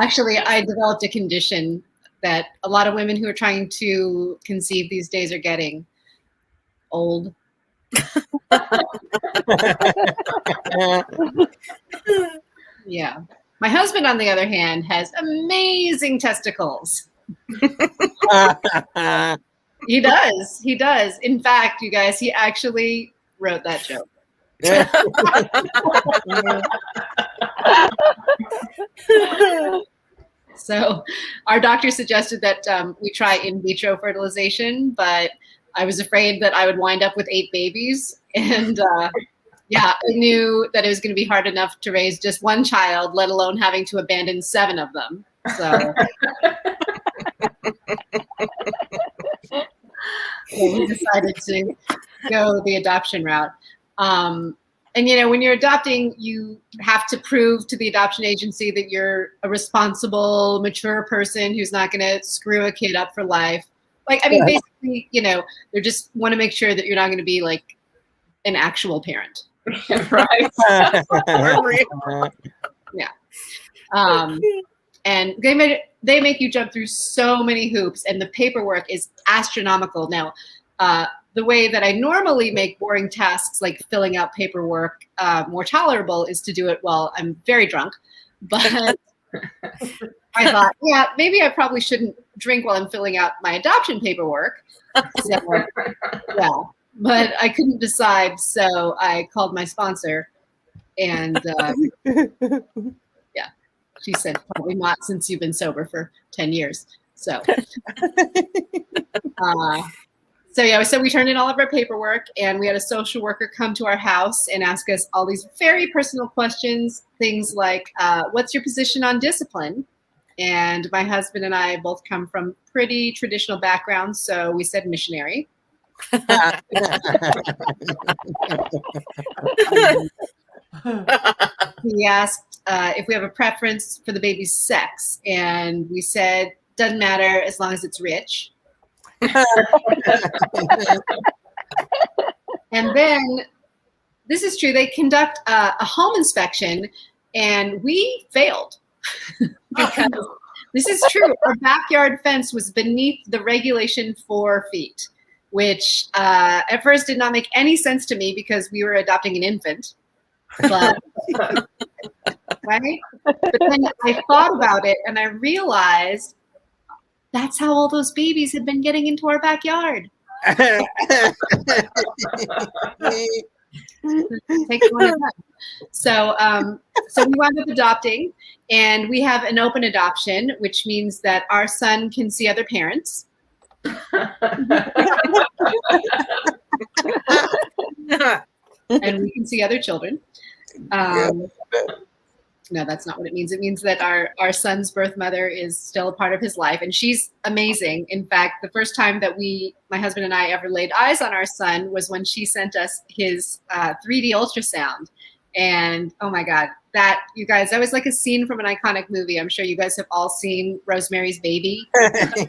Actually, I developed a condition that a lot of women who are trying to conceive these days are getting. Old. Yeah. My husband, on the other hand, has amazing testicles. He does. He does. In fact, you guys, he actually wrote that joke. So our doctor suggested that we try in vitro fertilization, but I was afraid that I would wind up with 8 babies. And yeah, I knew that it was going to be hard enough to raise just one child, let alone having to abandon 7 of them. So, we decided to go the adoption route. And, you know, when you're adopting, you have to prove to the adoption agency that you're a responsible, mature person who's not going to screw a kid up for life. Like, I mean, basically, you know, they just want to make sure that you're not going to be like an actual parent. Right. Yeah. And they make you jump through so many hoops, and the paperwork is astronomical. Now, the way that I normally make boring tasks like filling out paperwork more tolerable is to do it while I'm very drunk. But I thought, yeah, maybe I probably shouldn't drink while I'm filling out my adoption paperwork. So, yeah, but I couldn't decide, so I called my sponsor, and yeah, she said, probably not since you've been sober for 10 years. So, so we turned in all of our paperwork, and we had a social worker come to our house and ask us all these very personal questions, things like, what's your position on discipline? And my husband and I both come from pretty traditional backgrounds, so we said missionary. He asked if we have a preference for the baby's sex, and we said, doesn't matter as long as it's rich. And then, this is true, they conduct a home inspection, and we failed. Because this is true, our backyard fence was beneath the regulation 4 feet, which at first did not make any sense to me because we were adopting an infant. But, right? But then I thought about it, and I realized that's how all those babies had been getting into our backyard. Take one at a time. So we wound up adopting, and we have an open adoption, which means that our son can see other parents. And we can see other children. No, that's not what it means. It means that our son's birth mother is still a part of his life, and she's amazing. In fact, the first time that my husband and I ever laid eyes on our son was when she sent us his 3D ultrasound. And oh my God, that, you guys, that was like a scene from an iconic movie. I'm sure you guys have all seen Rosemary's Baby. Have you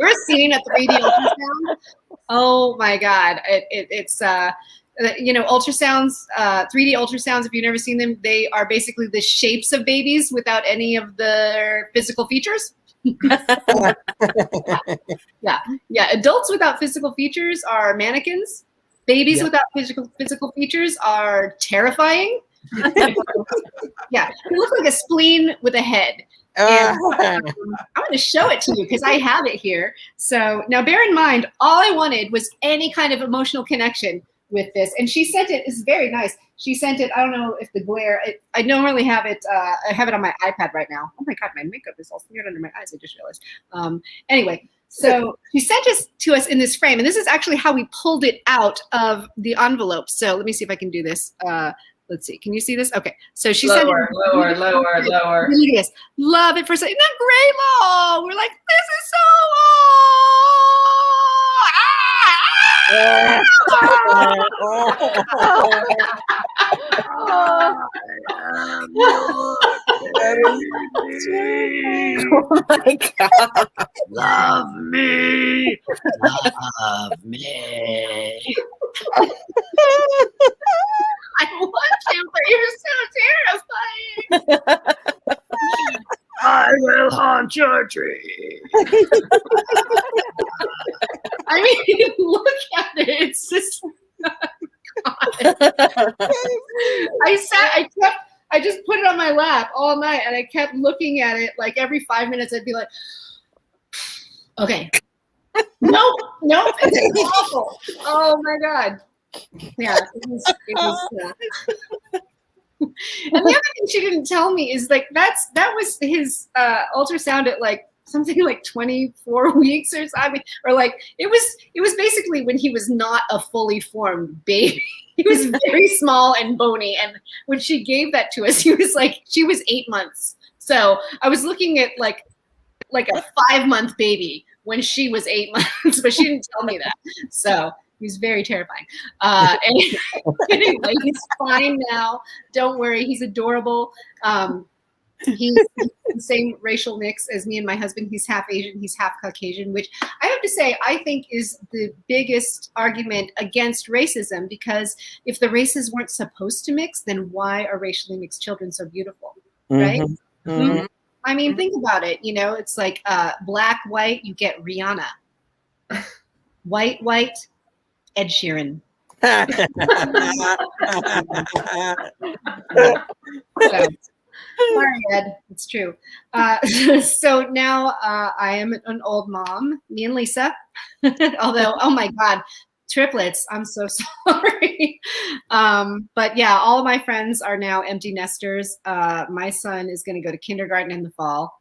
ever seen a 3D ultrasound? Oh my God, it's you know, ultrasounds, 3D ultrasounds, if you've never seen them, they are basically the shapes of babies without any of their physical features. Yeah. Adults without physical features are mannequins. Babies without physical features are terrifying. Yeah, they look like a spleen with a head. And I'm going to show it to you because I have it here. So now bear in mind, all I wanted was any kind of emotional connection with this. And she sent it. It's very nice. She sent it. I don't know if the glare, I normally have it. I have it on my iPad right now. Oh my God, my makeup is all smeared under my eyes. I just realized. Anyway, so she sent it to us in this frame. And this is actually how we pulled it out of the envelope. So let me see if I can do this. Let's see. Can you see this? Okay. So she said, lower. Yes. Love it for Isn't that great, Lo? We're like, this is so Oh my God. Love me. Love me. I want you, but you're so terrifying. I will haunt your tree. I mean, look at it. It's just I just put it on my lap all night and I kept looking at it like every 5 minutes I'd be like, okay. Nope, it's awful. Oh my God. Yeah, it was and the other thing she didn't tell me is like that was his ultrasound at like something like 24 weeks or something, or like it was basically when he was not a fully formed baby. He was very small and bony, and when she gave that to us, she was 8 months. So I was looking at like a 5-month baby when she was 8 months, but she didn't tell me that. So he was very terrifying. Anyway, he's fine now. Don't worry. He's adorable. He's the same racial mix as me and my husband. He's half Asian. He's half Caucasian, which I have to say I think is the biggest argument against racism, because if the races weren't supposed to mix, then why are racially mixed children so beautiful, right? Mm-hmm. Mm-hmm. I mean, think about it. You know, it's like black, white, you get Rihanna. White, Ed Sheeran. Sorry, Ed. It's true. So now I am an old mom, me and Lisa. Although, oh my God, triplets. I'm so sorry. But yeah, all of my friends are now empty nesters. My son is going to go to kindergarten in the fall.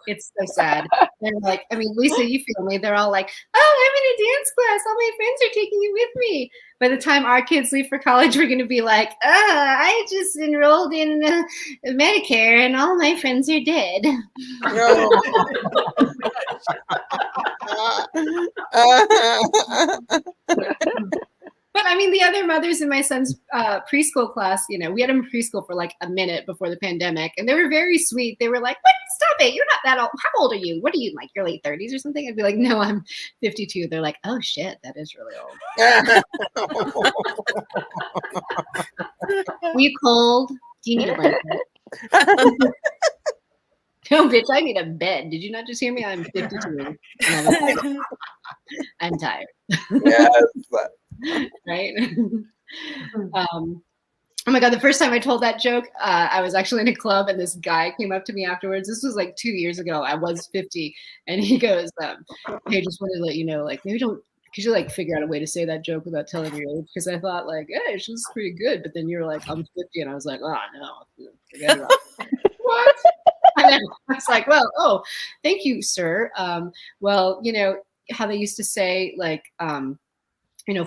It's so sad. They're like, I mean, Lisa, you feel me. They're all like, oh, I'm in a dance class. All my friends are taking you with me. By the time our kids leave for college, we're going to be like, I just enrolled in Medicare and all my friends are dead. But I mean, the other mothers in my son's preschool class, you know, we had him in preschool for like a minute before the pandemic, and they were very sweet. They were like, "What? Stop it! You're not that old. How old are you? What are you, like your late 30s or something?" I'd be like, "No, I'm 52." They're like, "Oh shit, that is really old." Were you cold? Do you need a blanket? No, bitch, I need a bed. Did you not just hear me? I'm 52. I'm tired. Yes. Right? Oh my God, the first time I told that joke, I was actually in a club and this guy came up to me afterwards. This was like 2 years ago. I was 50. And he goes, hey, just wanted to let you know, like, maybe could you like figure out a way to say that joke without telling your age? Because I thought like, hey, she's pretty good. But then you're like, I'm 50. And I was like, oh, no. Forget about it. What? And then I was like, well, oh, thank you, sir. Well, you know, how they used to say like,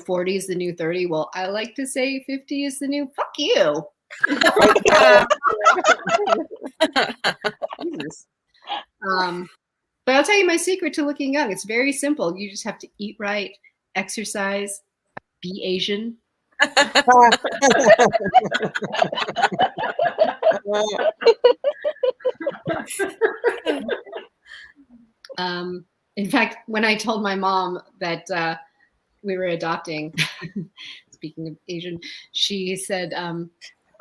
40 is the new 30. Well, I like to say 50 is the new fuck you. Jesus. But I'll tell you my secret to looking young. It's very simple. You just have to eat right, exercise, be Asian. In fact, when I told my mom that we were adopting, speaking of Asian, she said,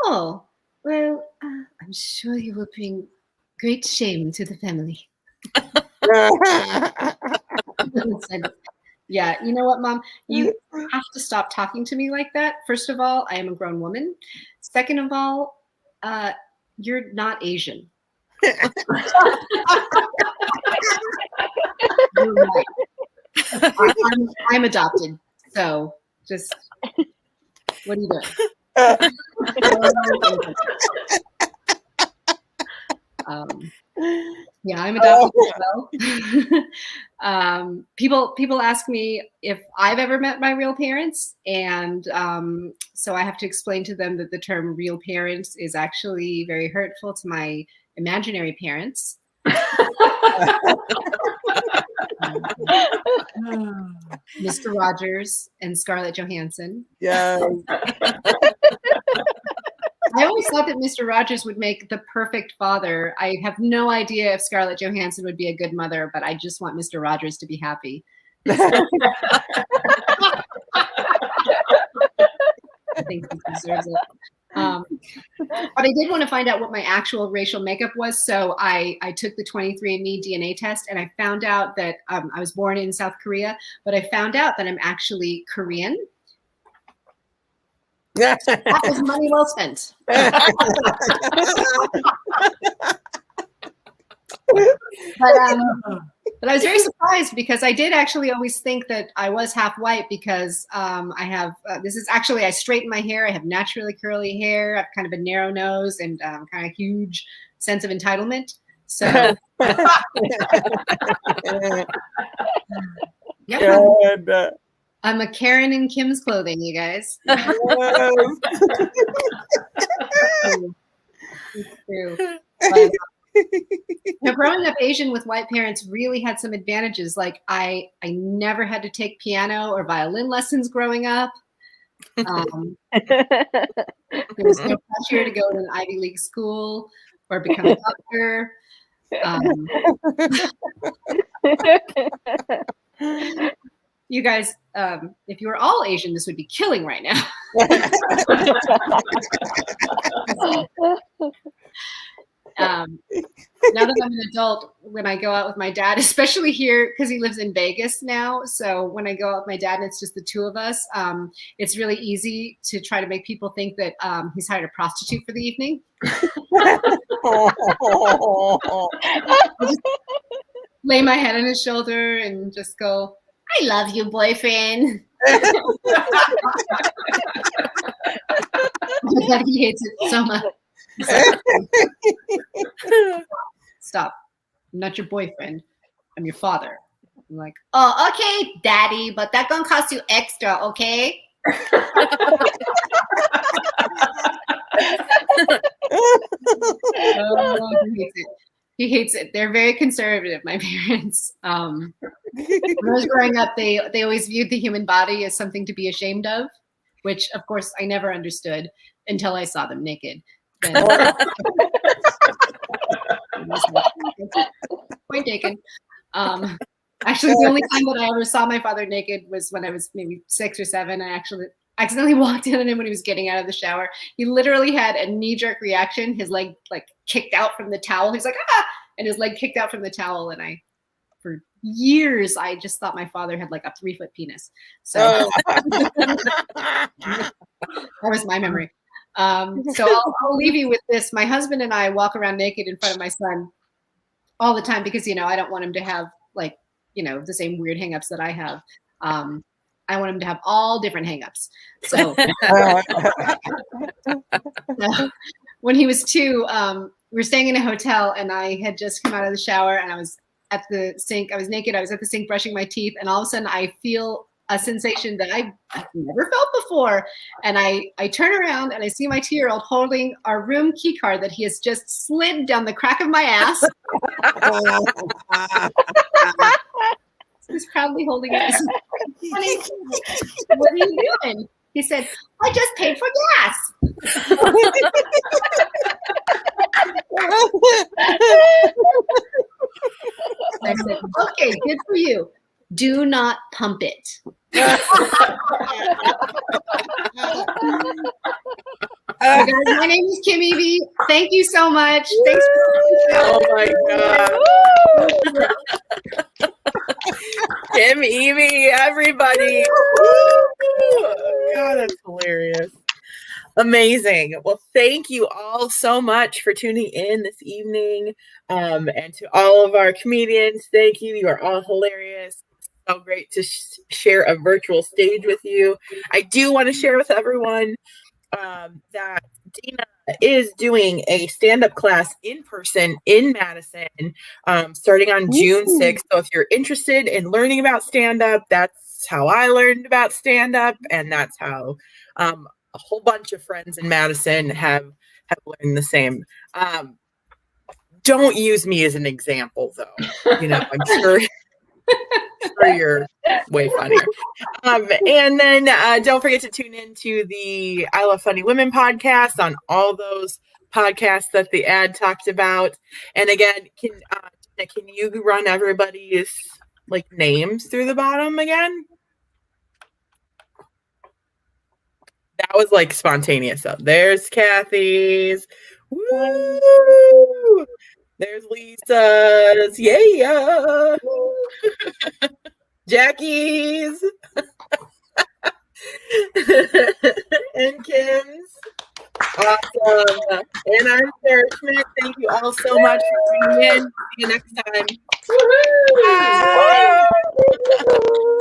oh, well, I'm sure you will bring great shame to the family. Said, yeah, you know what, Mom? You have to stop talking to me like that. First of all, I am a grown woman. Second of all, you're not Asian. You're right. I'm adopted, so just what are you doing? Yeah, I'm adopted as well. People ask me if I've ever met my real parents, and so I have to explain to them that the term "real parents" is actually very hurtful to my imaginary parents. Mr. Rogers and Scarlett Johansson. Yeah. I always thought that Mr. Rogers would make the perfect father. I have no idea if Scarlett Johansson would be a good mother, but I just want Mr. Rogers to be happy. I think he deserves it. But I did want to find out what my actual racial makeup was, so I took the 23andMe DNA test, and I found out that I was born in South Korea, but I found out that I'm actually Korean. That was money well spent. But I was very surprised because I did actually always think that I was half white because I have, I straighten my hair. I have naturally curly hair. I have kind of a narrow nose and kind of huge sense of entitlement. So, yep, I'm a Karen in Kim's clothing, you guys. It's true. But, growing up Asian with white parents really had some advantages. Like I never had to take piano or violin lessons growing up. There was no pressure to go to an Ivy League school or become a doctor. You guys, if you were all Asian, this would be killing right now. Now that I'm an adult, when I go out with my dad, especially here, because he lives in Vegas now, so when I go out with my dad and it's just the two of us, it's really easy to try to make people think that he's hired a prostitute for the evening. Just lay my head on his shoulder and just go, "I love you, boyfriend." He hates it so much. Stop. I'm not your boyfriend. I'm your father. I'm like, "Oh, okay, daddy, but that's gonna cost you extra, okay?" He hates it. They're very conservative, my parents. When I was growing up, they always viewed the human body as something to be ashamed of, which, of course, I never understood until I saw them naked. Then, point taken. Actually, the only time that I ever saw my father naked was when I was maybe 6 or 7. I actually accidentally walked in on him when he was getting out of the shower. He literally had a knee-jerk reaction. His leg like kicked out from the towel. He's like, "Ah!" And his leg kicked out from the towel. And for years, I just thought my father had like a 3-foot penis. So that was my memory. So I'll leave you with this. My husband and I walk around naked in front of my son all the time because, I don't want him to have like, the same weird hangups that I have. I want him to have all different hangups. So when he was 2, we were staying in a hotel and I had just come out of the shower and I was at the sink. I was naked. I was at the sink brushing my teeth. And all of a sudden I feel a sensation that I've never felt before. And I turn around and I see my 2-year-old holding our room key card that he has just slid down the crack of my ass. He's proudly holding it. Honey, what are you doing? He said, "I just paid for gas." I said, "Okay, good for you. Do not pump it." Guys, my name is Kim Evie. Thank you so much. Thanks for Oh my God. Kim Evie, everybody. Oh, God, that's hilarious. Amazing. Well, thank you all so much for tuning in this evening. And to all of our comedians, thank you. You are all hilarious. So great to share a virtual stage with you. I do want to share with everyone that Dina is doing a stand-up class in person in Madison starting on June 6th. So if you're interested in learning about stand-up, that's how I learned about stand-up, and that's how a whole bunch of friends in Madison have learned the same. Don't use me as an example, though. You know, I'm sure you're way funnier. And then don't forget to tune in to the I Love Funny Women podcast on all those podcasts that the ad talked about. And again, can you run everybody's like names through the bottom again? That was like spontaneous. So there's Kathy's. Woo! There's Lisa's. Yeah. Jackie's. And Kim's. Awesome. And I'm Sarah Schmidt. Thank you all so much for tuning in. See you next time. Bye.